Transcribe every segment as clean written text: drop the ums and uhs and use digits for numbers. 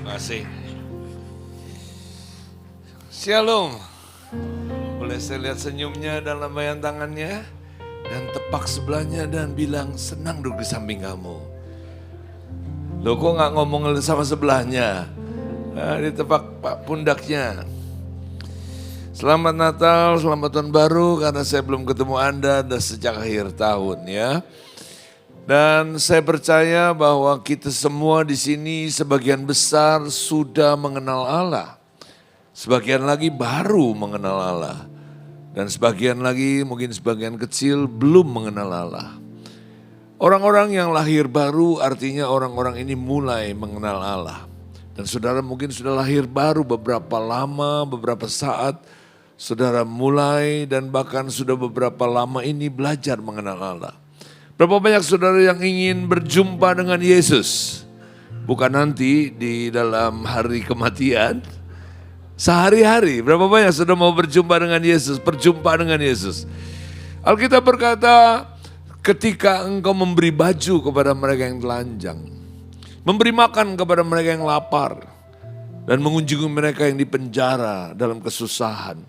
kasih. Shalom. Boleh saya lihat senyumnya dan lambaian tangannya. Dan tepak sebelahnya dan bilang senang duduk di samping kamu. Loh kok gak ngomong sama sebelahnya? Ditepak pundaknya. Selamat Natal, selamat tahun baru karena saya belum ketemu Anda sejak akhir tahun ya. Dan saya percaya bahwa kita semua di sini sebagian besar sudah mengenal Allah. Sebagian lagi baru mengenal Allah. Dan sebagian lagi mungkin sebagian kecil belum mengenal Allah. Orang-orang yang lahir baru artinya orang-orang ini mulai mengenal Allah. Dan saudara mungkin sudah lahir baru beberapa lama, beberapa saat. Saudara mulai dan bahkan sudah beberapa lama ini belajar mengenal Allah. Berapa banyak saudara yang ingin berjumpa dengan Yesus? Bukan nanti di dalam hari kematian. Sehari-hari, berapa banyak sudah mau berjumpa dengan Yesus, berjumpa dengan Yesus. Alkitab berkata, ketika engkau memberi baju kepada mereka yang telanjang, memberi makan kepada mereka yang lapar, dan mengunjungi mereka yang dipenjara dalam kesusahan,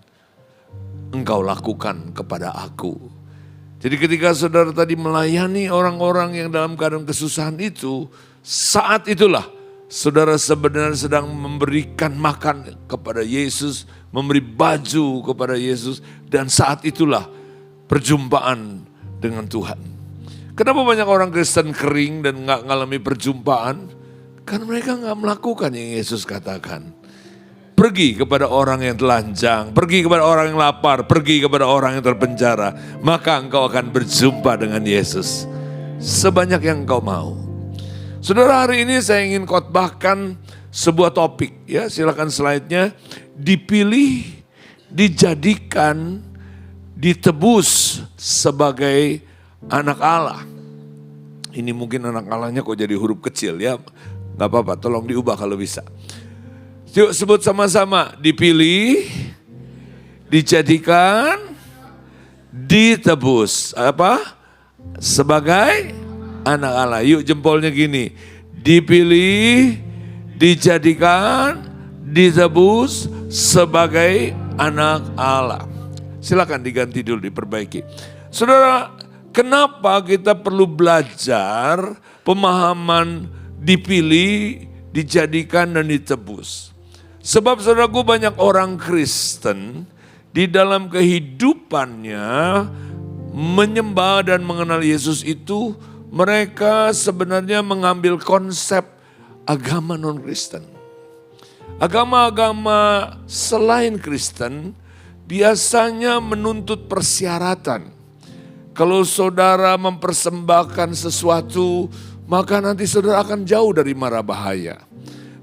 engkau lakukan kepada aku. Jadi ketika saudara tadi melayani orang-orang yang dalam keadaan kesusahan itu, saat itulah saudara sebenarnya sedang memberikan makan kepada Yesus, memberi baju kepada Yesus, dan saat itulah perjumpaan dengan Tuhan. Kenapa banyak orang Kristen kering dan gak ngalami perjumpaan? Karena mereka gak melakukan yang Yesus katakan. Pergi kepada orang yang telanjang, pergi kepada orang yang lapar, pergi kepada orang yang terpenjara. Maka engkau akan berjumpa dengan Yesus sebanyak yang engkau mau. Saudara, hari ini saya ingin khotbahkan sebuah topik. Ya, silakan slide-nya. Dipilih, dijadikan, ditebus sebagai anak Allah. Ini mungkin anak Allahnya kok jadi huruf kecil ya. Gak apa-apa, tolong diubah kalau bisa. Yuk sebut sama-sama, dipilih, dijadikan, ditebus. Apa? Sebagai anak Allah. Yuk jempolnya gini, dipilih, dijadikan, ditebus sebagai anak Allah. Silakan diganti dulu, diperbaiki. Saudara, kenapa kita perlu belajar pemahaman dipilih, dijadikan dan ditebus? Sebab saudaraku banyak orang Kristen di dalam kehidupannya menyembah dan mengenal Yesus itu mereka sebenarnya mengambil konsep agama non-Kristen. Agama-agama selain Kristen biasanya menuntut persyaratan. Kalau saudara mempersembahkan sesuatu, maka nanti saudara akan jauh dari mara bahaya.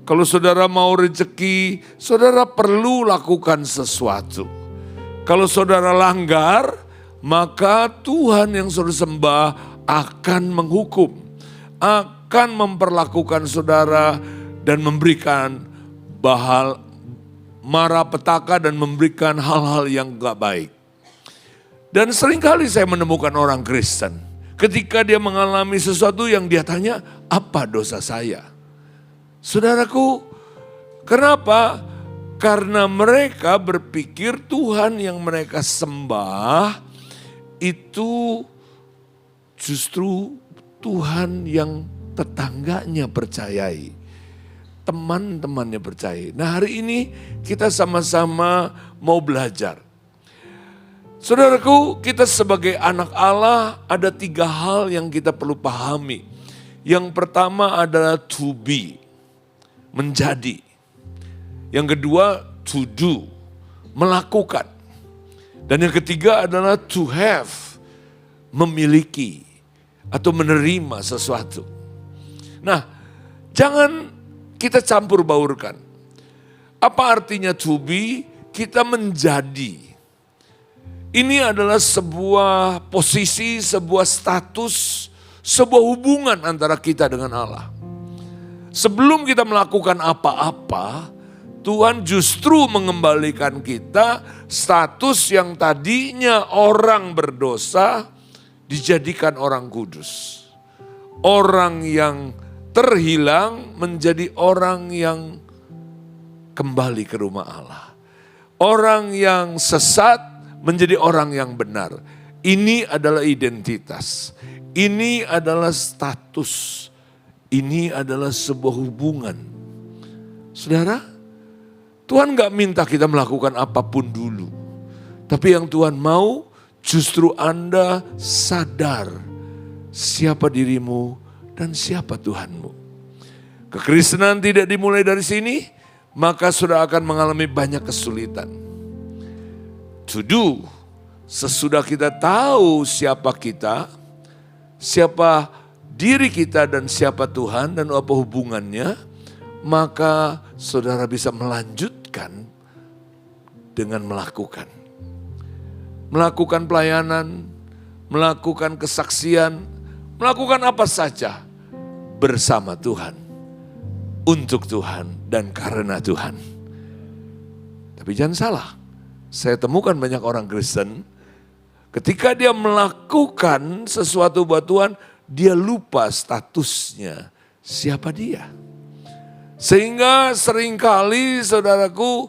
Kalau saudara mau rezeki, saudara perlu lakukan sesuatu. Kalau saudara langgar, maka Tuhan yang saudara sembah akan menghukum, akan memperlakukan saudara dan memberikan mara petaka dan memberikan hal-hal yang gak baik. Dan seringkali saya menemukan orang Kristen, ketika dia mengalami sesuatu yang dia tanya, apa dosa saya? Saudaraku, kenapa? Karena mereka berpikir Tuhan yang mereka sembah itu justru Tuhan yang tetangganya percayai, teman-temannya percayai. Nah, hari ini kita sama-sama mau belajar. Saudaraku, kita sebagai anak Allah ada 3 hal yang kita perlu pahami. Yang pertama adalah to be, menjadi. Yang kedua to do, melakukan. Dan yang ketiga adalah to have, memiliki atau menerima sesuatu. Nah, jangan kita campur baurkan. Apa artinya to be? Kita menjadi. Ini adalah sebuah posisi, sebuah status, sebuah hubungan antara kita dengan Allah. Sebelum kita melakukan apa-apa, Tuhan justru mengembalikan kita status yang tadinya orang berdosa dijadikan orang kudus. Orang yang terhilang menjadi orang yang kembali ke rumah Allah. Orang yang sesat menjadi orang yang benar. Ini adalah identitas. Ini adalah status. Ini adalah sebuah hubungan. Saudara, Tuhan gak minta kita melakukan apapun dulu. Tapi yang Tuhan mau justru Anda sadar siapa dirimu dan siapa Tuhanmu. Kekristenan tidak dimulai dari sini, maka saudara akan mengalami banyak kesulitan. To do, sesudah kita tahu siapa kita, siapa diri kita dan siapa Tuhan dan apa hubungannya, maka saudara bisa melanjutkan dengan melakukan. Melakukan pelayanan, melakukan kesaksian, melakukan apa saja bersama Tuhan. Untuk Tuhan dan karena Tuhan. Tapi jangan salah, saya temukan banyak orang Kristen, ketika dia melakukan sesuatu buat Tuhan, dia lupa statusnya, siapa dia. Sehingga seringkali saudaraku,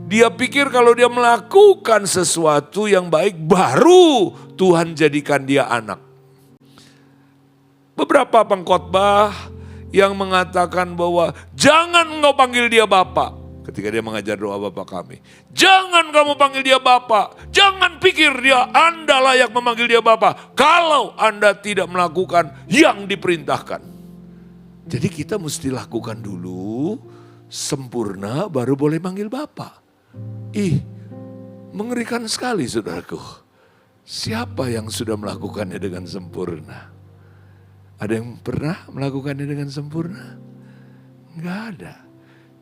dia pikir kalau dia melakukan sesuatu yang baik, baru Tuhan jadikan dia anak. Beberapa pengkhotbah yang mengatakan bahwa jangan engkau panggil dia Bapak. Ketika dia mengajar doa Bapa kami. Jangan kamu panggil dia Bapak. Jangan pikir dia Anda layak memanggil dia Bapak. Kalau Anda tidak melakukan yang diperintahkan. Jadi kita mesti lakukan dulu sempurna baru boleh manggil Bapak. Mengerikan sekali saudaraku. Siapa yang sudah melakukannya dengan sempurna? Ada yang pernah melakukannya dengan sempurna? Enggak ada.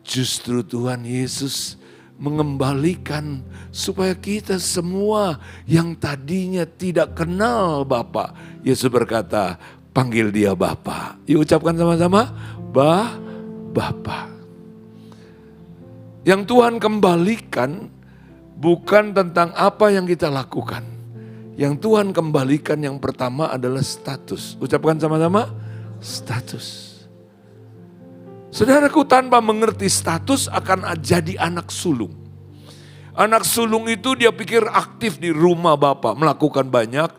Justru Tuhan Yesus mengembalikan supaya kita semua yang tadinya tidak kenal Bapa. Yesus berkata, panggil dia Bapa. Yuk ucapkan sama-sama, Bapa. Yang Tuhan kembalikan bukan tentang apa yang kita lakukan. Yang Tuhan kembalikan yang pertama adalah status. Ucapkan sama-sama, status. Saudaraku, tanpa mengerti status akan jadi anak sulung. Anak sulung itu dia pikir aktif di rumah bapak, melakukan banyak,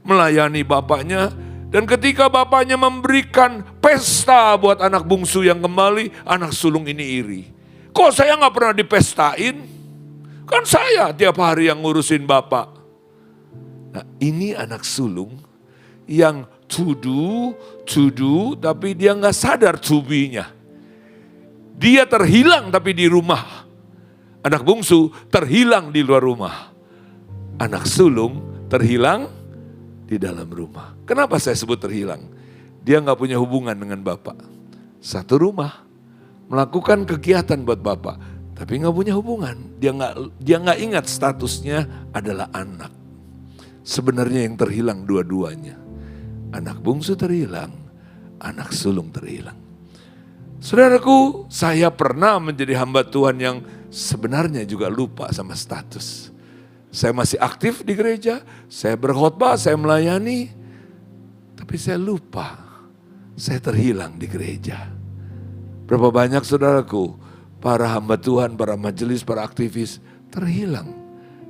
melayani bapaknya. Dan ketika bapaknya memberikan pesta buat anak bungsu yang kembali, anak sulung ini iri. Kok saya gak pernah dipestain? Kan saya tiap hari yang ngurusin bapak. Nah, ini anak sulung yang to do, tapi dia nggak sadar to be-nya. Dia terhilang tapi di rumah. Anak bungsu terhilang di luar rumah. Anak sulung terhilang di dalam rumah. Kenapa saya sebut terhilang? Dia nggak punya hubungan dengan bapak. Satu rumah, melakukan kegiatan buat bapak, tapi nggak punya hubungan. Dia nggak ingat statusnya adalah anak. Sebenarnya yang terhilang dua-duanya. Anak bungsu terhilang, anak sulung terhilang. Saudaraku, saya pernah menjadi hamba Tuhan yang sebenarnya juga lupa sama status. Saya masih aktif di gereja, saya berkhotbah, saya melayani. Tapi saya lupa, saya terhilang di gereja. Berapa banyak saudaraku, para hamba Tuhan, para majelis, para aktivis terhilang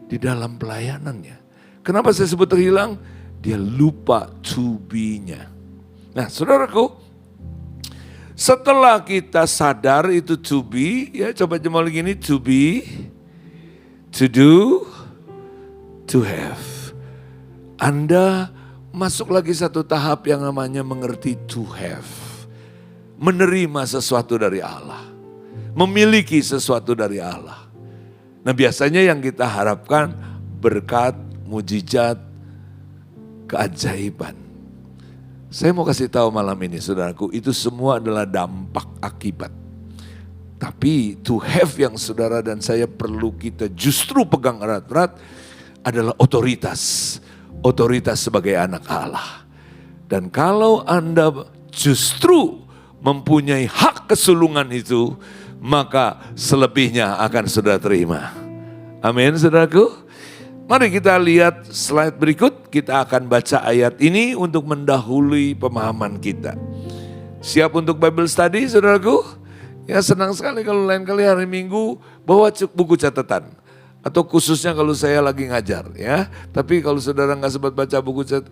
di dalam pelayanannya. Kenapa saya sebut terhilang? Dia lupa to be-nya. Nah saudaraku, setelah kita sadar itu to be, ya coba jempol gini, to be, to do, to have. Anda masuk lagi satu tahap yang namanya mengerti to have. Menerima sesuatu dari Allah. Memiliki sesuatu dari Allah. Nah biasanya yang kita harapkan berkat, mujizat, keajaiban. Saya mau kasih tahu malam ini saudaraku, itu semua adalah dampak akibat. Tapi to have yang saudara dan saya perlu kita justru pegang erat-erat adalah otoritas. Otoritas sebagai anak Allah. Dan kalau Anda justru mempunyai hak kesulungan itu, maka selebihnya akan saudara terima. Amin saudaraku. Mari kita lihat slide berikut, kita akan baca ayat ini untuk mendahului pemahaman kita. Siap untuk Bible study saudaraku? Ya senang sekali kalau lain kali hari Minggu bawa buku catatan. Atau khususnya kalau saya lagi ngajar ya. Tapi kalau saudara nggak sempat baca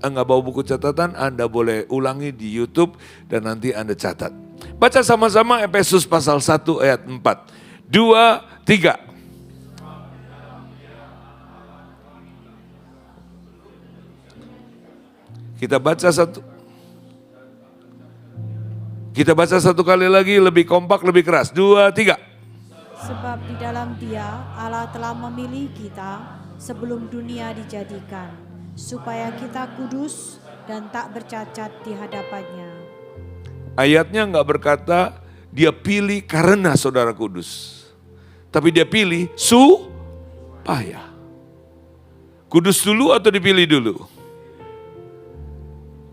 nggak bawa buku catatan, Anda boleh ulangi di YouTube dan nanti Anda catat. Baca sama-sama Efesus pasal 1 ayat 4. 2, 3. Kita baca satu kali lagi, lebih kompak, lebih keras. 2, 3. Sebab di dalam Dia Allah telah memilih kita sebelum dunia dijadikan, supaya kita kudus dan tak bercacat di hadapannya. Ayatnya nggak berkata dia pilih karena saudara kudus. Tapi dia pilih supaya. Kudus dulu atau dipilih dulu?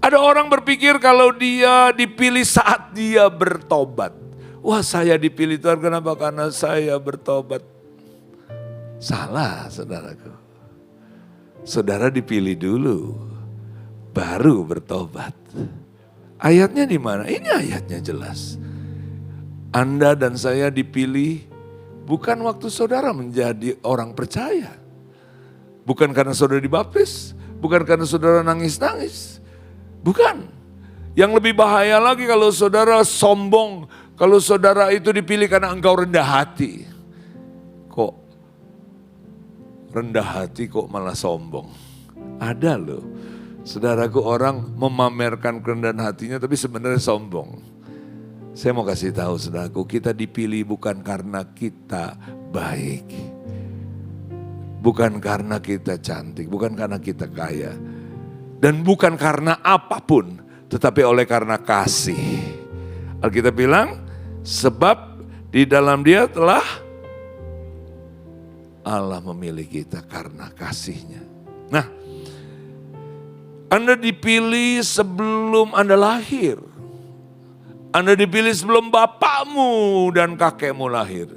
Ada orang berpikir kalau dia dipilih saat dia bertobat. Wah, saya dipilih Tuhan kenapa? Karena saya bertobat. Salah, saudaraku. Saudara dipilih dulu, baru bertobat. Ayatnya di mana? Ini ayatnya jelas. Anda dan saya dipilih bukan waktu saudara menjadi orang percaya. Bukan karena saudara dibaptis, bukan karena saudara nangis-nangis. Bukan. Yang lebih bahaya lagi kalau saudara sombong, kalau saudara itu dipilih karena engkau rendah hati. Kok rendah hati kok malah sombong? Ada loh. Saudaraku, orang memamerkan kerendahan hatinya tapi sebenarnya sombong. Saya mau kasih tahu saudaraku, kita dipilih bukan karena kita baik. Bukan karena kita cantik, bukan karena kita kaya. Dan bukan karena apapun, tetapi oleh karena kasih. Alkitab bilang, sebab di dalam Dia telah Allah memilih kita karena kasih-Nya. Nah, Anda dipilih sebelum Anda lahir. Anda dipilih sebelum bapakmu dan kakekmu lahir.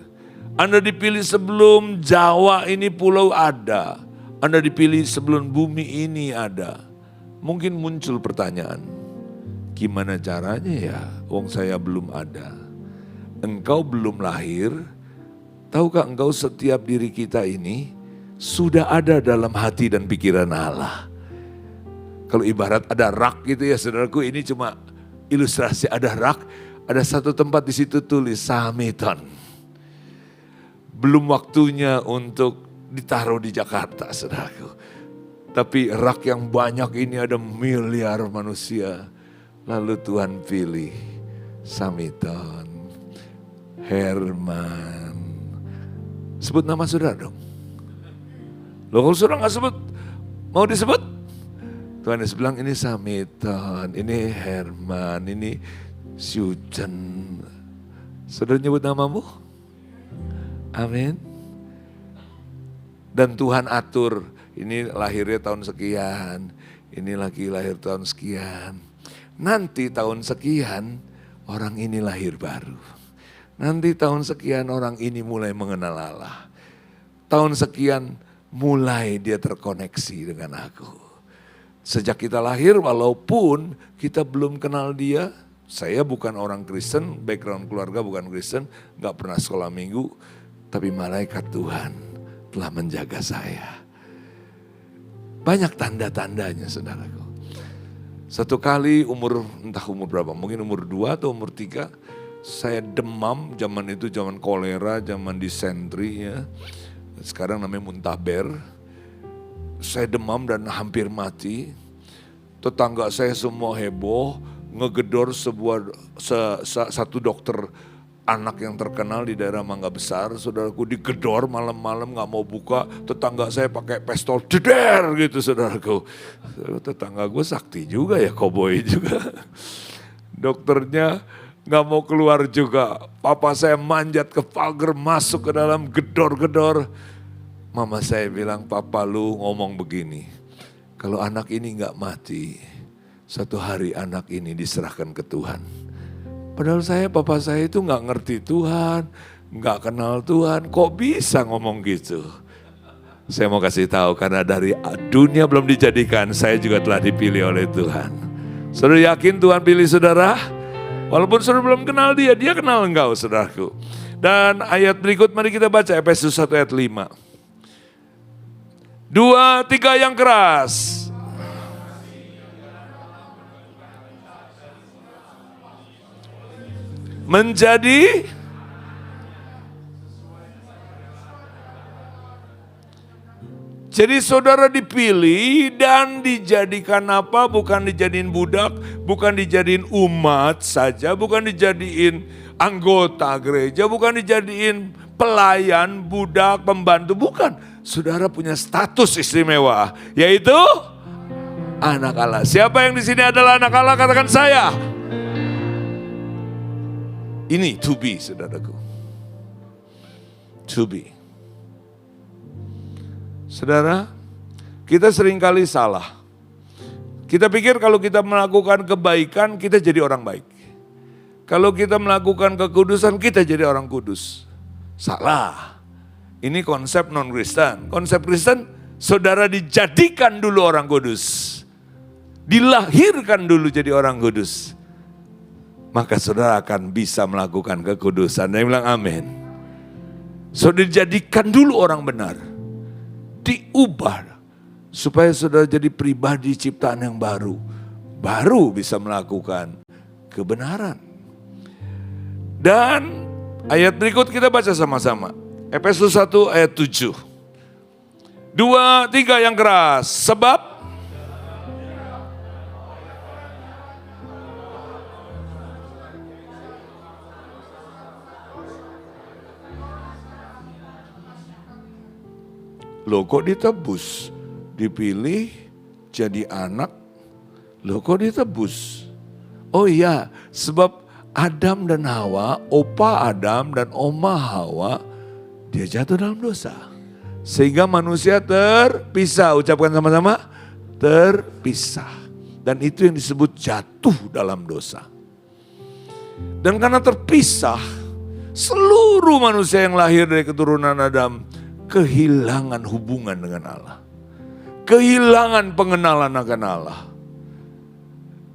Anda dipilih sebelum Jawa ini pulau ada. Anda dipilih sebelum bumi ini ada. Mungkin muncul pertanyaan, gimana caranya ya? Wong saya belum ada. Engkau belum lahir, tahukah engkau setiap diri kita ini sudah ada dalam hati dan pikiran Allah. Kalau ibarat ada rak gitu ya saudaraku, ini cuma ilustrasi, ada rak, ada satu tempat di situ tulis Sameton. Belum waktunya untuk ditaruh di Jakarta saudaraku. Tapi rak yang banyak ini ada miliar manusia. Lalu Tuhan pilih Sameton, Herman. Sebut nama saudara dong. Loh kalau saudara gak sebut, mau disebut? Tuhan Yesus bilang ini Sameton, ini Herman, ini Sujan. Saudara nyebut namamu? Amin. Dan Tuhan atur. Ini lahirnya tahun sekian, ini lagi lahir tahun sekian. Nanti tahun sekian orang ini lahir baru. Nanti tahun sekian orang ini mulai mengenal Allah. Tahun sekian mulai dia terkoneksi dengan aku. Sejak kita lahir walaupun kita belum kenal dia. Saya bukan orang Kristen, background keluarga bukan Kristen, gak pernah sekolah minggu. Tapi malaikat Tuhan telah menjaga saya. Banyak tanda-tandanya saudaraku. Satu kali entah umur berapa, mungkin umur 2 atau umur 3. Saya demam, zaman itu zaman kolera, zaman disentri ya. Sekarang namanya muntaber. Saya demam dan hampir mati. Tetangga saya semua heboh, ngegedor satu dokter anak yang terkenal di daerah Mangga Besar, saudaraku digedor malam-malam gak mau buka, tetangga saya pakai pistol, jeder gitu saudaraku. Tetangga gue sakti juga ya, koboi juga. Dokternya gak mau keluar juga, papa saya manjat ke pagar masuk ke dalam gedor-gedor. Mama saya bilang, papa lu ngomong begini, kalau anak ini gak mati, satu hari anak ini diserahkan ke Tuhan. Padahal papa saya itu gak ngerti Tuhan, gak kenal Tuhan, kok bisa ngomong gitu? Saya mau kasih tahu karena dari dunia belum dijadikan, saya juga telah dipilih oleh Tuhan. Saudara yakin Tuhan pilih saudara? Walaupun saudara belum kenal dia, dia kenal engkau saudaraku. Dan ayat berikut mari kita baca Efesus 1 ayat 5. 2, 3 yang keras. Jadi saudara dipilih dan dijadikan apa? Bukan dijadiin budak, bukan dijadiin umat saja, bukan dijadiin anggota gereja, bukan dijadiin pelayan, budak, pembantu, bukan. Saudara punya status istimewa, yaitu anak Allah. Siapa yang di sini adalah anak Allah? Katakan saya. Ini to be, saudaraku. To be. Saudara, kita seringkali salah. Kita pikir kalau kita melakukan kebaikan, kita jadi orang baik. Kalau kita melakukan kekudusan, kita jadi orang kudus. Salah. Ini konsep non-Kristen. Konsep Kristen, saudara dijadikan dulu orang kudus. Dilahirkan dulu jadi orang kudus. Maka saudara akan bisa melakukan kekudusan. Dan bilang amin. Saudara dijadikan dulu orang benar. Diubah. Supaya saudara jadi pribadi ciptaan yang baru. Baru bisa melakukan kebenaran. Dan ayat berikut kita baca sama-sama. Efesus 1 ayat 7. 2, 3 yang keras. Sebab loh kok ditebus? Dipilih jadi anak. Loh kok ditebus? Oh iya, sebab Adam dan Hawa, opa Adam dan oma Hawa, dia jatuh dalam dosa. Sehingga manusia terpisah. Ucapkan sama-sama, terpisah. Dan itu yang disebut jatuh dalam dosa. Dan karena terpisah, seluruh manusia yang lahir dari keturunan Adam kehilangan hubungan dengan Allah. Kehilangan pengenalan akan Allah.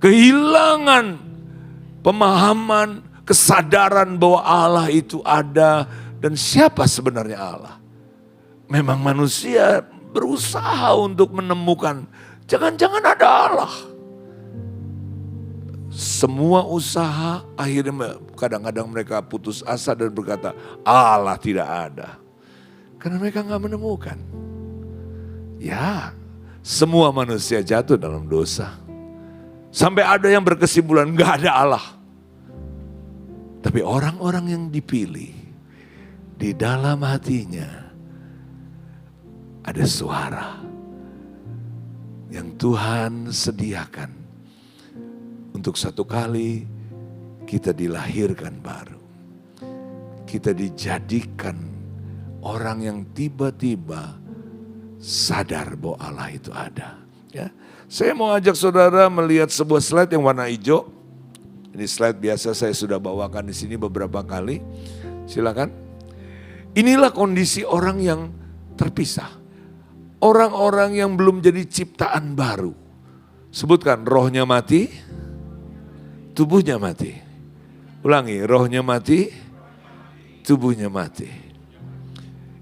Kehilangan pemahaman, kesadaran bahwa Allah itu ada dan siapa sebenarnya Allah. Memang manusia berusaha untuk menemukan, jangan-jangan ada Allah. Semua usaha akhirnya kadang-kadang mereka putus asa dan berkata, Allah tidak ada. Karena mereka gak menemukan. Ya, semua manusia jatuh dalam dosa. Sampai ada yang berkesimpulan gak ada Allah. Tapi orang-orang yang dipilih, di dalam hatinya ada suara yang Tuhan sediakan. Untuk satu kali kita dilahirkan baru. Kita dijadikan orang yang tiba-tiba sadar bahwa Allah itu ada. Ya, saya mau ajak saudara melihat sebuah slide yang warna hijau. Ini slide biasa saya sudah bawakan di sini beberapa kali. Silakan. Inilah kondisi orang yang terpisah. Orang-orang yang belum jadi ciptaan baru. Sebutkan, rohnya mati, tubuhnya mati. Ulangi, rohnya mati, tubuhnya mati.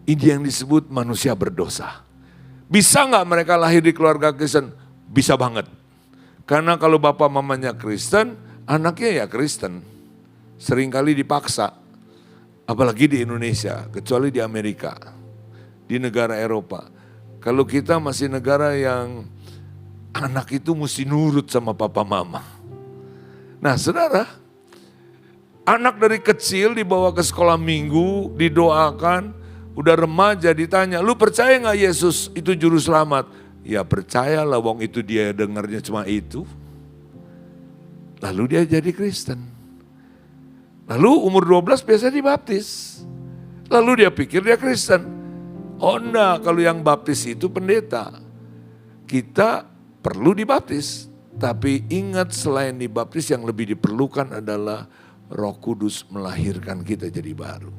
Ini yang disebut manusia berdosa. Bisa nggak mereka lahir di keluarga Kristen? Bisa banget. Karena kalau bapak mamanya Kristen, anaknya ya Kristen. Seringkali dipaksa. Apalagi di Indonesia, kecuali di Amerika. Di negara Eropa. Kalau kita masih negara yang anak itu mesti nurut sama papa mama. Nah saudara, anak dari kecil dibawa ke sekolah minggu, didoakan. Udah remaja ditanya, lu percaya gak Yesus itu juru selamat? Ya percayalah, wong itu dia dengarnya cuma itu. Lalu dia jadi Kristen. Lalu umur 12 biasa dibaptis. Lalu dia pikir dia Kristen. Oh enggak, kalau yang baptis itu pendeta. Kita perlu dibaptis. Tapi ingat selain dibaptis yang lebih diperlukan adalah Roh Kudus melahirkan kita jadi baru.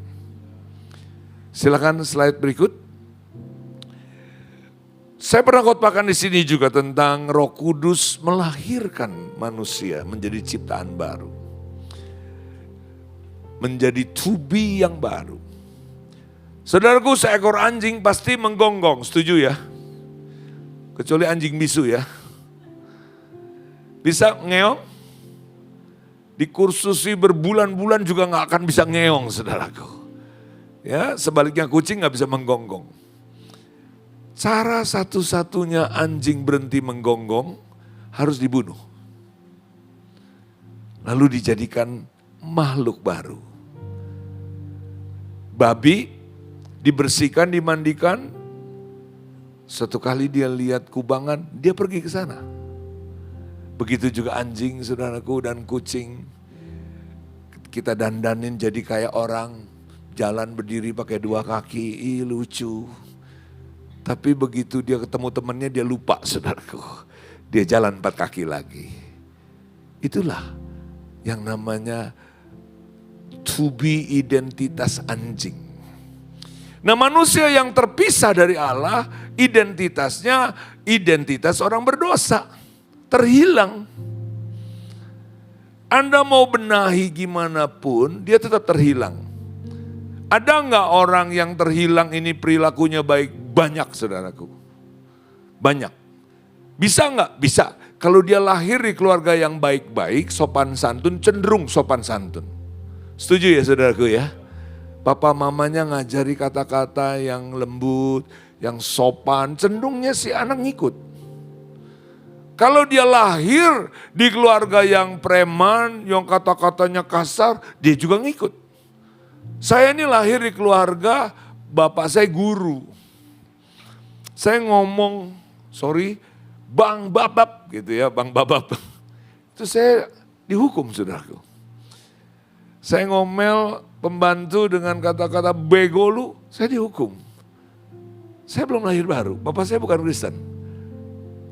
Silakan slide berikut. Saya pernah khotbahkan di sini juga tentang Roh Kudus melahirkan manusia menjadi ciptaan baru. menjadi to be yang baru. Saudaraku, seekor anjing pasti menggonggong, setuju ya? Kecuali anjing bisu ya. Bisa ngeong? Dikursusi berbulan-bulan juga nggak akan bisa ngeong, saudaraku. Ya, sebaliknya kucing nggak bisa menggonggong. Cara satu-satunya anjing berhenti menggonggong harus dibunuh. Lalu dijadikan makhluk baru. Babi dibersihkan, dimandikan. Satu kali dia lihat kubangan, dia pergi ke sana. Begitu juga anjing, saudaraku, dan kucing. Kita dandanin jadi kayak orang, jalan berdiri pakai 2 kaki, lucu. Tapi begitu dia ketemu temannya, dia lupa, saudaraku. Dia jalan 4 kaki lagi. Itulah yang namanya to be identitas anjing. Nah, manusia yang terpisah dari Allah, identitasnya identitas orang berdosa. Terhilang. Anda mau benahi gimana pun, dia tetap terhilang. Ada nggak orang yang terhilang ini perilakunya baik? Banyak, saudaraku. Banyak. Bisa nggak? Bisa. Kalau dia lahir di keluarga yang baik-baik, sopan santun, cenderung sopan santun. Setuju ya, saudaraku ya? Papa mamanya ngajari kata-kata yang lembut, yang sopan, cenderungnya si anak ngikut. Kalau dia lahir di keluarga yang preman, yang kata-katanya kasar, dia juga ngikut. Saya ini lahir di keluarga, bapak saya guru. Saya ngomong, Bang Babab gitu ya, Bang Babab. Itu saya dihukum, saudaraku. Saya ngomel pembantu dengan kata-kata bego lu, saya dihukum. Saya belum lahir baru, bapak saya bukan Kristen.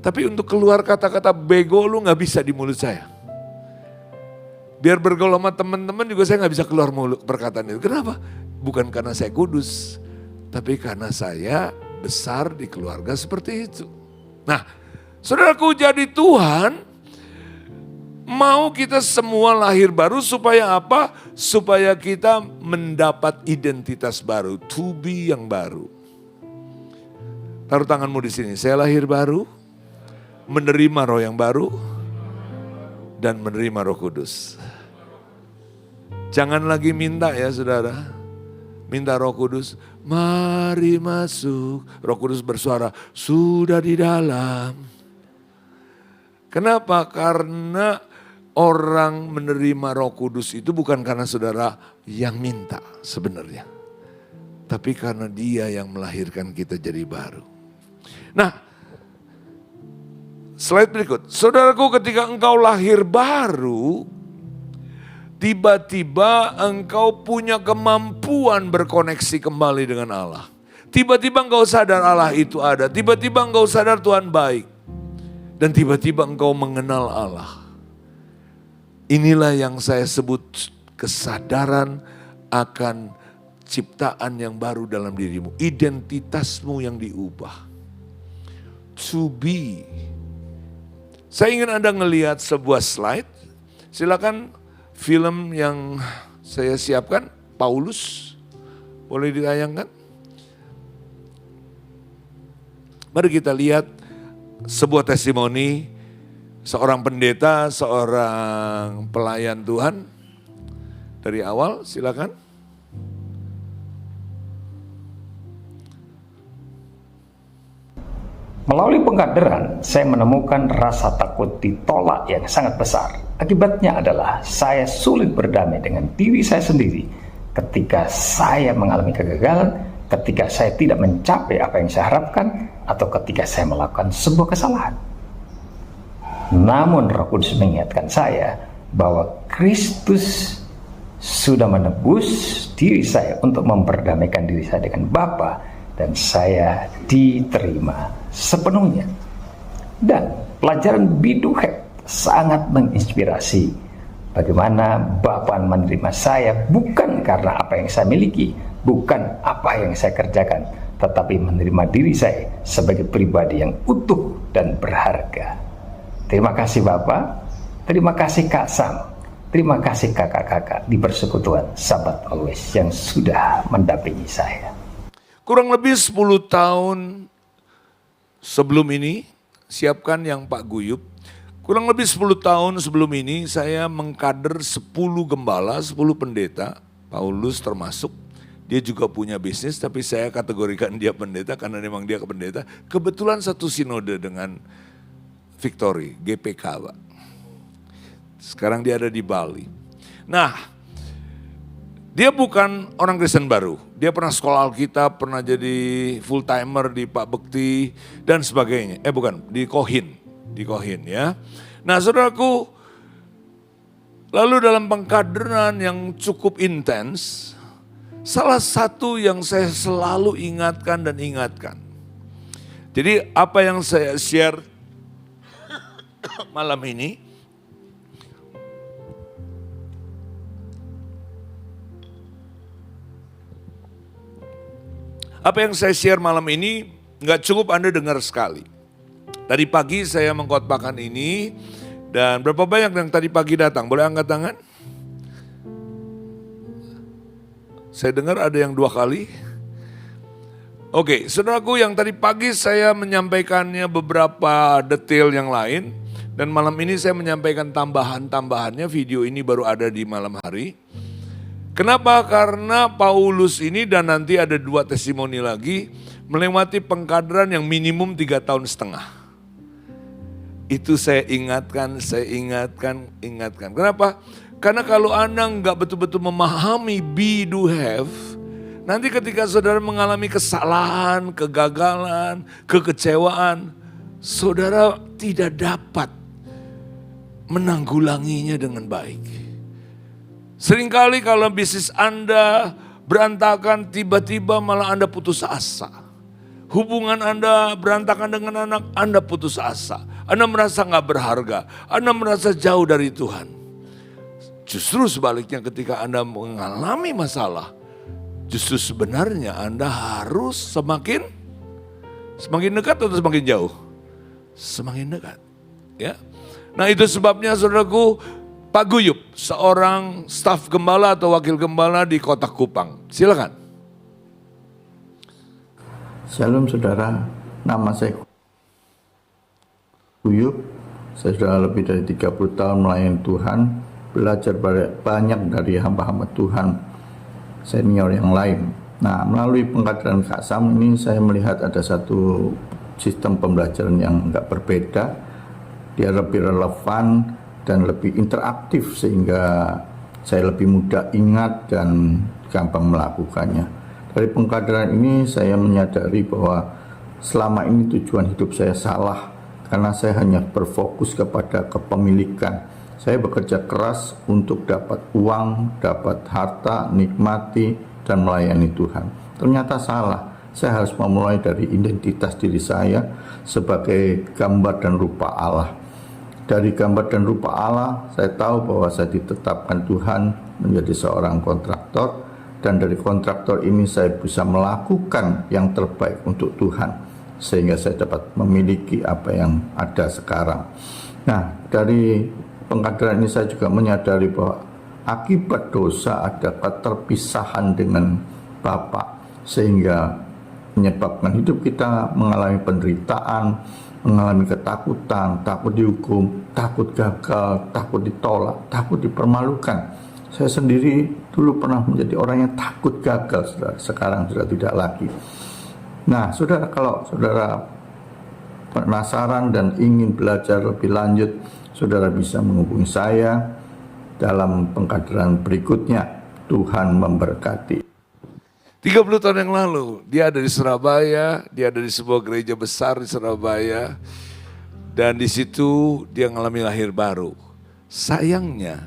Tapi untuk keluar kata-kata bego lu gak bisa di mulut saya. Biar bergaul sama teman-teman juga saya gak bisa keluar mulut perkataan itu. Kenapa? Bukan karena saya kudus, tapi karena saya besar di keluarga seperti itu. Nah, saudaraku, jadi Tuhan mau kita semua lahir baru supaya apa? Supaya kita mendapat identitas baru, to be yang baru. Taruh tanganmu di sini. Saya lahir baru, menerima roh yang baru, dan menerima Roh Kudus. Jangan lagi minta ya, saudara. Minta Roh Kudus, mari masuk. Roh Kudus bersuara, sudah di dalam. Kenapa? Karena orang menerima Roh Kudus itu bukan karena saudara yang minta sebenarnya. Tapi karena Dia yang melahirkan kita jadi baru. Nah, slide berikut. Saudaraku, ketika engkau lahir baru, tiba-tiba engkau punya kemampuan berkoneksi kembali dengan Allah. Tiba-tiba engkau sadar Allah itu ada. Tiba-tiba engkau sadar Tuhan baik. Dan tiba-tiba engkau mengenal Allah. Inilah yang saya sebut kesadaran akan ciptaan yang baru dalam dirimu. Identitasmu yang diubah. To be. Saya ingin Anda ngelihat sebuah slide. Silakan film yang saya siapkan, Paulus. Boleh ditayangkan? Mari kita lihat sebuah testimoni seorang pendeta, seorang pelayan Tuhan. Dari awal, silakan. Melalui pengkaderan, saya menemukan rasa takut ditolak yang sangat besar. Akibatnya adalah saya sulit berdamai dengan diri saya sendiri ketika saya mengalami kegagalan, ketika saya tidak mencapai apa yang saya harapkan, atau ketika saya melakukan sebuah kesalahan. Namun Roh Kudus mengingatkan saya bahwa Kristus sudah menebus diri saya untuk memperdamaikan diri saya dengan Bapa, dan saya diterima sepenuhnya. Dan pelajaran Biduhet sangat menginspirasi bagaimana Bapa menerima saya bukan karena apa yang saya miliki, bukan apa yang saya kerjakan, tetapi menerima diri saya sebagai pribadi yang utuh dan berharga. Terima kasih Bapak, terima kasih Kak Sam, Terima kasih kakak-kakak di persekutuan Sahabat Always yang sudah mendampingi saya. Kurang lebih 10 tahun sebelum ini, siapkan yang Pak Guyup. Kurang lebih 10 tahun sebelum ini saya mengkader 10 gembala, 10 pendeta, Paulus termasuk. Dia juga punya bisnis tapi saya kategorikan dia pendeta karena memang dia pendeta. Kebetulan satu sinode dengan Victory, GPK Pak. Sekarang dia ada di Bali. Nah, dia bukan orang Kristen baru. Dia pernah sekolah Alkitab, pernah jadi full timer di Pak Bekti dan sebagainya. Bukan, di Kohin ya. Nah, saudaraku, lalu dalam pengkaderan yang cukup intens, salah satu yang saya selalu ingatkan. Jadi apa yang saya share malam ini, apa yang saya share malam ini nggak cukup Anda dengar sekali. Tadi pagi saya mengkhotbahkan ini dan berapa banyak yang tadi pagi datang? Boleh angkat tangan? Saya dengar ada yang 2 kali. Oke, saudaraku, yang tadi pagi saya menyampaikannya beberapa detail yang lain. Dan malam ini saya menyampaikan tambahan-tambahannya, video ini baru ada di malam hari. Kenapa? Karena Paulus ini dan nanti ada 2 testimoni lagi melewati pengkaderan yang minimum 3,5 tahun. Itu saya ingatkan. Kenapa? Karena kalau Anda nggak betul-betul memahami be, do, have, nanti ketika saudara mengalami kesalahan, kegagalan, kekecewaan, saudara tidak dapat menanggulanginya dengan baik. Seringkali kalau bisnis Anda berantakan, tiba-tiba malah Anda putus asa. Hubungan Anda berantakan dengan anak, Anda putus asa. Anda merasa gak berharga, Anda merasa jauh dari Tuhan. Justru sebaliknya ketika Anda mengalami masalah, justru sebenarnya Anda harus semakin dekat atau semakin jauh? Semakin dekat. Ya. Nah itu sebabnya saudaraku, Pak Guyup, seorang staf gembala atau wakil gembala di Kota Kupang. Silakan. Shalom saudara, nama saya Guyup. Saya sudah lebih dari 30 tahun melayani Tuhan, belajar banyak dari hamba-hamba Tuhan senior yang lain. Nah, melalui pengkaderan Kak Sam ini saya melihat ada satu sistem pembelajaran yang enggak berbeda. Dia lebih relevan dan lebih interaktif sehingga saya lebih mudah ingat dan gampang melakukannya. Dari pengkaderan ini saya menyadari bahwa selama ini tujuan hidup saya salah karena saya hanya berfokus kepada kepemilikan. Saya bekerja keras untuk dapat uang, dapat harta, nikmati dan melayani Tuhan. Ternyata salah. Saya harus memulai dari identitas diri saya sebagai gambar dan rupa Allah. Dari gambar dan rupa Allah, saya tahu bahwa saya ditetapkan Tuhan menjadi seorang kontraktor, dan dari kontraktor ini saya bisa melakukan yang terbaik untuk Tuhan, sehingga saya dapat memiliki apa yang ada sekarang. Nah, dari pengkaderan ini saya juga menyadari bahwa akibat dosa ada keterpisahan dengan Bapa, sehingga menyebabkan hidup kita mengalami penderitaan, mengalami ketakutan, takut dihukum, takut gagal, takut ditolak, takut dipermalukan. Saya sendiri dulu pernah menjadi orang yang takut gagal, saudara. Sekarang sudah tidak lagi. Nah, saudara, kalau saudara penasaran dan ingin belajar lebih lanjut, saudara bisa menghubungi saya dalam pengkaderan berikutnya. Tuhan memberkati. 30 tahun yang lalu, dia ada di Surabaya, dia ada di sebuah gereja besar di Surabaya, dan di situ dia mengalami lahir baru. Sayangnya,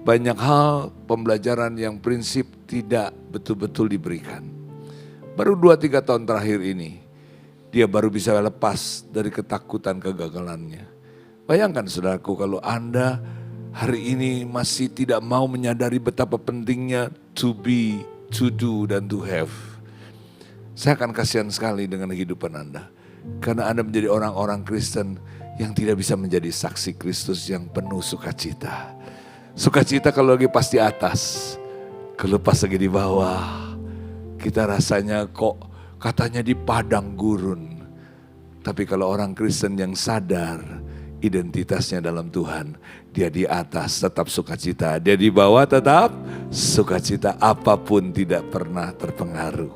banyak hal pembelajaran yang prinsip tidak betul-betul diberikan. Baru 2-3 tahun terakhir ini, dia baru bisa lepas dari ketakutan kegagalannya. Bayangkan saudaraku, kalau Anda hari ini masih tidak mau menyadari betapa pentingnya to be, to do, dan to have. Saya akan kasihan sekali dengan kehidupan Anda. Karena Anda menjadi orang-orang Kristen yang tidak bisa menjadi saksi Kristus yang penuh sukacita. Sukacita kalau lagi pas di atas, kalau pas lagi di bawah, kita rasanya kok katanya di padang gurun. Tapi kalau orang Kristen yang sadar identitasnya dalam Tuhan, dia di atas tetap sukacita, dia di bawah tetap sukacita, apapun tidak pernah terpengaruh.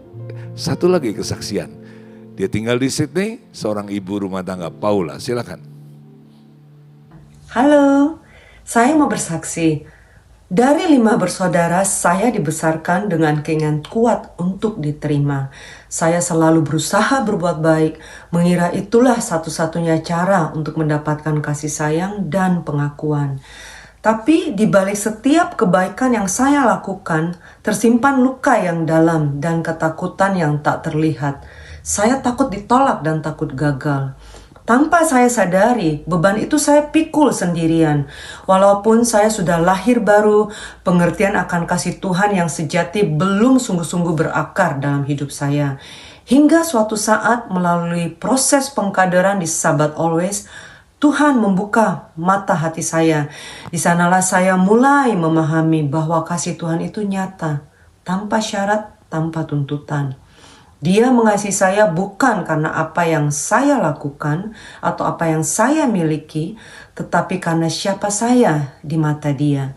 Satu lagi kesaksian, dia tinggal di Sydney, seorang ibu rumah tangga, Paula, silakan. Halo, saya mau bersaksi. Dari 5 bersaudara, saya dibesarkan dengan keinginan kuat untuk diterima. Saya selalu berusaha berbuat baik, mengira itulah satu-satunya cara untuk mendapatkan kasih sayang dan pengakuan. Tapi di balik setiap kebaikan yang saya lakukan, tersimpan luka yang dalam dan ketakutan yang tak terlihat. Saya takut ditolak dan takut gagal. Tanpa saya sadari, beban itu saya pikul sendirian. Walaupun saya sudah lahir baru, pengertian akan kasih Tuhan yang sejati belum sungguh-sungguh berakar dalam hidup saya. Hingga suatu saat melalui proses pengkaderan di Sahabat Always, Tuhan membuka mata hati saya. Di sanalah saya mulai memahami bahwa kasih Tuhan itu nyata, tanpa syarat, tanpa tuntutan. Dia mengasihi saya bukan karena apa yang saya lakukan atau apa yang saya miliki, tetapi karena siapa saya di mata Dia.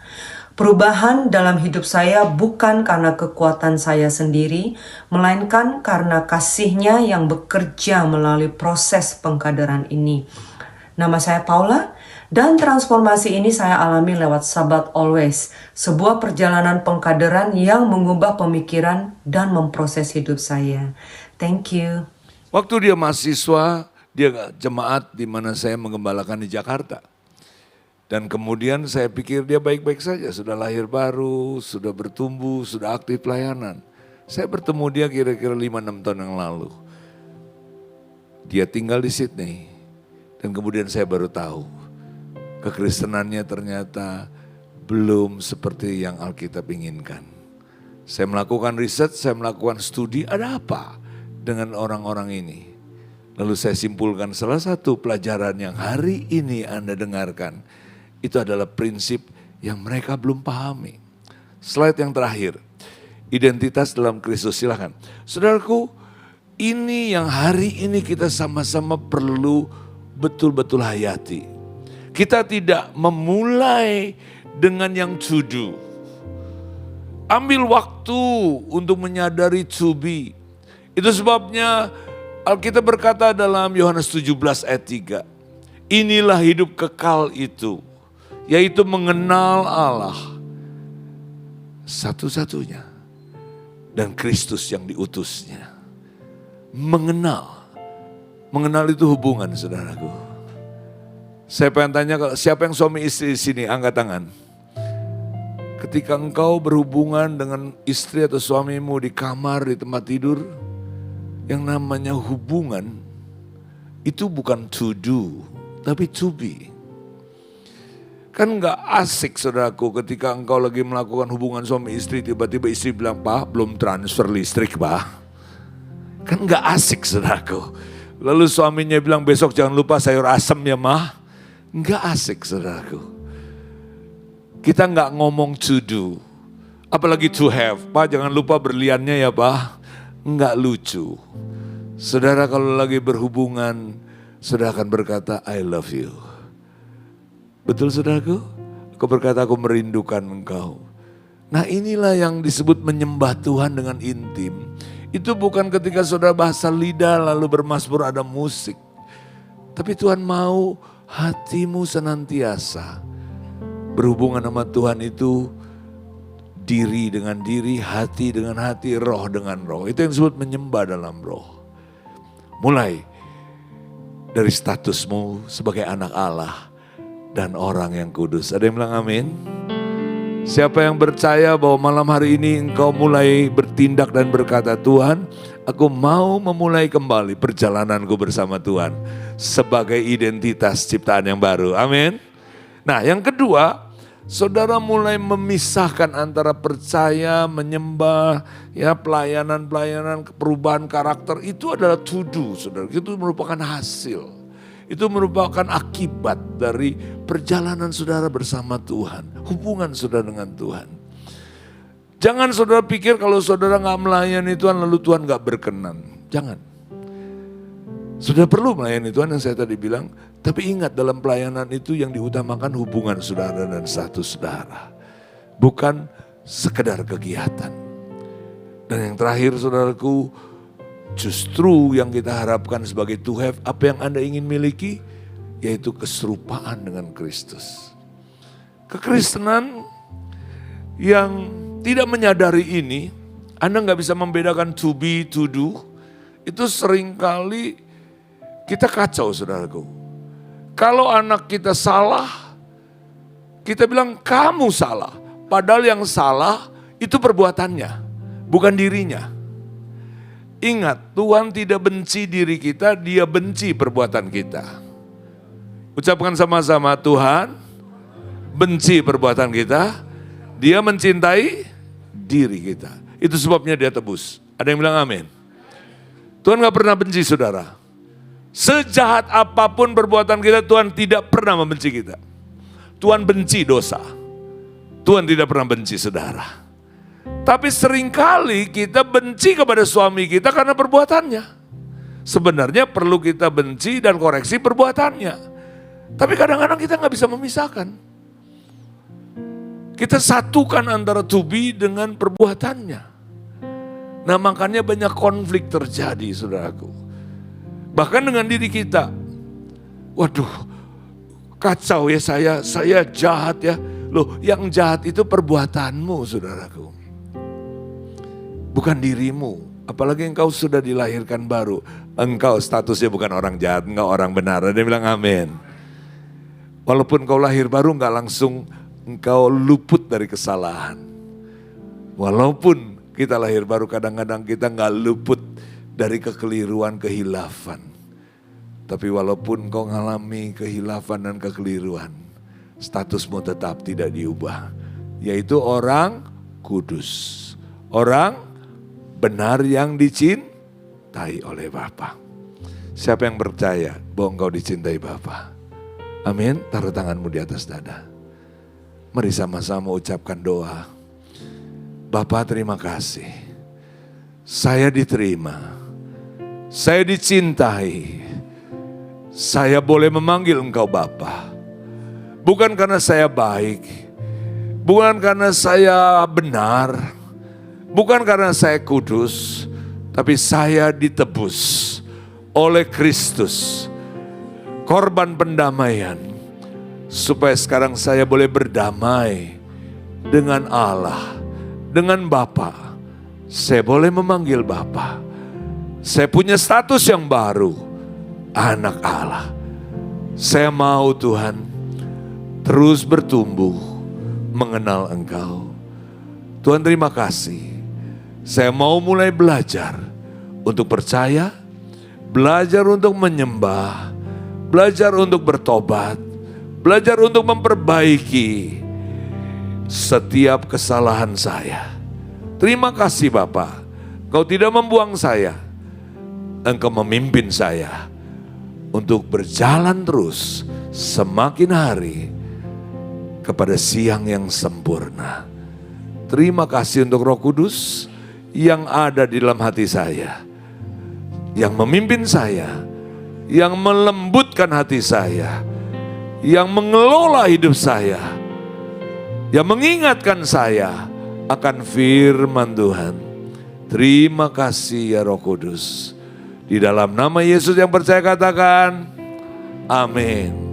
Perubahan dalam hidup saya bukan karena kekuatan saya sendiri, melainkan karena kasih-Nya yang bekerja melalui proses pengkaderan ini. Nama saya Paula, dan transformasi ini saya alami lewat Sahabat Always, sebuah perjalanan pengkaderan yang mengubah pemikiran dan memproses hidup saya. Thank you. Waktu dia mahasiswa, dia jemaat di mana saya menggembalakan di Jakarta. Dan kemudian saya pikir dia baik-baik saja, sudah lahir baru, sudah bertumbuh, sudah aktif pelayanan. Saya bertemu dia kira-kira 5-6 tahun yang lalu. Dia tinggal di Sydney. Dan kemudian saya baru tahu, kekristenannya ternyata belum seperti yang Alkitab inginkan. Saya melakukan riset, saya melakukan studi, ada apa dengan orang-orang ini? Lalu saya simpulkan salah satu pelajaran yang hari ini Anda dengarkan, itu adalah prinsip yang mereka belum pahami. Slide yang terakhir, identitas dalam Kristus, silakan. Saudaraku, ini yang hari ini kita sama-sama perlu betul-betul hayati. Kita tidak memulai dengan yang to do. Ambil waktu untuk menyadari to be. Itu sebabnya Alkitab berkata dalam Yohanes 17 ayat 3. Inilah hidup kekal itu, yaitu mengenal Allah satu-satunya dan Kristus yang diutusnya. Mengenal itu hubungan, saudaraku. Saya pengen tanya, siapa yang suami istri di sini? Angkat tangan. Ketika engkau berhubungan dengan istri atau suamimu di kamar, di tempat tidur, yang namanya hubungan, itu bukan to do, tapi to be. Kan gak asik, saudaraku, ketika engkau lagi melakukan hubungan suami istri, tiba-tiba istri bilang, Pak, belum transfer listrik, Pak. Kan gak asik, saudaraku. Lalu suaminya bilang, besok jangan lupa sayur asam ya, Mah. Nggak asik, saudaraku. Kita nggak ngomong to do, apalagi to have. Pak, jangan lupa berliannya ya, Pak. Nggak lucu. Saudara kalau lagi berhubungan, saudara akan berkata, I love you. Betul, saudaraku? Aku berkata, aku merindukan engkau. Nah, inilah yang disebut menyembah Tuhan dengan intim. Itu bukan ketika saudara bahasa lidah lalu bermasmur ada musik. Tapi Tuhan mau hatimu senantiasa berhubungan sama Tuhan itu diri dengan diri, hati dengan hati, roh dengan roh. Itu yang disebut menyembah dalam roh. Mulai dari statusmu sebagai anak Allah dan orang yang kudus. Ada yang bilang amin? Siapa yang percaya bahwa malam hari ini engkau mulai bertindak dan berkata, Tuhan, aku mau memulai kembali perjalananku bersama Tuhan sebagai identitas ciptaan yang baru. Amin. Nah, yang kedua, saudara mulai memisahkan antara percaya, menyembah, ya pelayanan, perubahan karakter itu adalah to do, saudara. Itu merupakan hasil. Itu merupakan akibat dari perjalanan saudara bersama Tuhan. Hubungan saudara dengan Tuhan. Jangan saudara pikir kalau saudara gak melayani Tuhan lalu Tuhan gak berkenan. Jangan. Sudah perlu melayani Tuhan yang saya tadi bilang. Tapi ingat dalam pelayanan itu yang diutamakan hubungan saudara dan status saudara. Bukan sekedar kegiatan. Dan yang terakhir saudaraku, justru yang kita harapkan sebagai to have, apa yang Anda ingin miliki, yaitu keserupaan dengan Kristus. Kekristenan yang tidak menyadari ini, Anda gak bisa membedakan to be, to do, itu seringkali kita kacau saudaraku. Kalau anak kita salah, kita bilang kamu salah. Padahal yang salah itu perbuatannya, bukan dirinya. Ingat, Tuhan tidak benci diri kita, Dia benci perbuatan kita. Ucapkan sama-sama, Tuhan benci perbuatan kita, Dia mencintai diri kita. Itu sebabnya Dia tebus. Ada yang bilang amin. Tuhan gak pernah benci saudara. Sejahat apapun perbuatan kita, Tuhan tidak pernah membenci kita. Tuhan benci dosa. Tuhan tidak pernah benci saudara. Tapi seringkali kita benci kepada suami kita karena perbuatannya. Sebenarnya perlu kita benci dan koreksi perbuatannya. Tapi kadang-kadang kita gak bisa memisahkan. Kita satukan antara to be dengan perbuatannya. Nah makanya banyak konflik terjadi saudaraku. Bahkan dengan diri kita. Waduh kacau ya saya jahat ya. Loh yang jahat itu perbuatanmu saudaraku. Bukan dirimu. Apalagi engkau sudah dilahirkan baru. Engkau statusnya bukan orang jahat, engkau orang benar. Dia bilang amin. Walaupun kau lahir baru enggak langsung engkau luput dari kesalahan. Walaupun kita lahir baru kadang-kadang kita enggak luput dari kekeliruan, kehilafan. Tapi walaupun kau mengalami kehilafan dan kekeliruan, statusmu tetap tidak diubah. Yaitu orang kudus. Orang benar yang dicintai oleh Bapa. Siapa yang percaya bahwa engkau dicintai Bapa? Amin. Taruh tanganmu di atas dada. Mari sama-sama ucapkan doa. Bapa terima kasih. Saya diterima. Saya dicintai. Saya boleh memanggil engkau Bapa. Bukan karena saya baik. Bukan karena saya benar. Bukan karena saya kudus, tapi saya ditebus oleh Kristus. Korban pendamaian. Supaya sekarang saya boleh berdamai dengan Allah, dengan Bapa. Saya boleh memanggil Bapa. Saya punya status yang baru, anak Allah. Saya mau Tuhan terus bertumbuh mengenal Engkau. Tuhan terima kasih. Saya mau mulai belajar untuk percaya, belajar untuk menyembah, belajar untuk bertobat, belajar untuk memperbaiki setiap kesalahan saya. Terima kasih Bapa, Engkau tidak membuang saya, Engkau memimpin saya untuk berjalan terus semakin hari kepada siang yang sempurna. Terima kasih untuk Roh Kudus yang ada di dalam hati saya, yang memimpin saya, yang melembutkan hati saya, yang mengelola hidup saya, yang mengingatkan saya akan firman Tuhan. Terima kasih ya Roh Kudus. Di dalam nama Yesus yang percaya katakan, amin.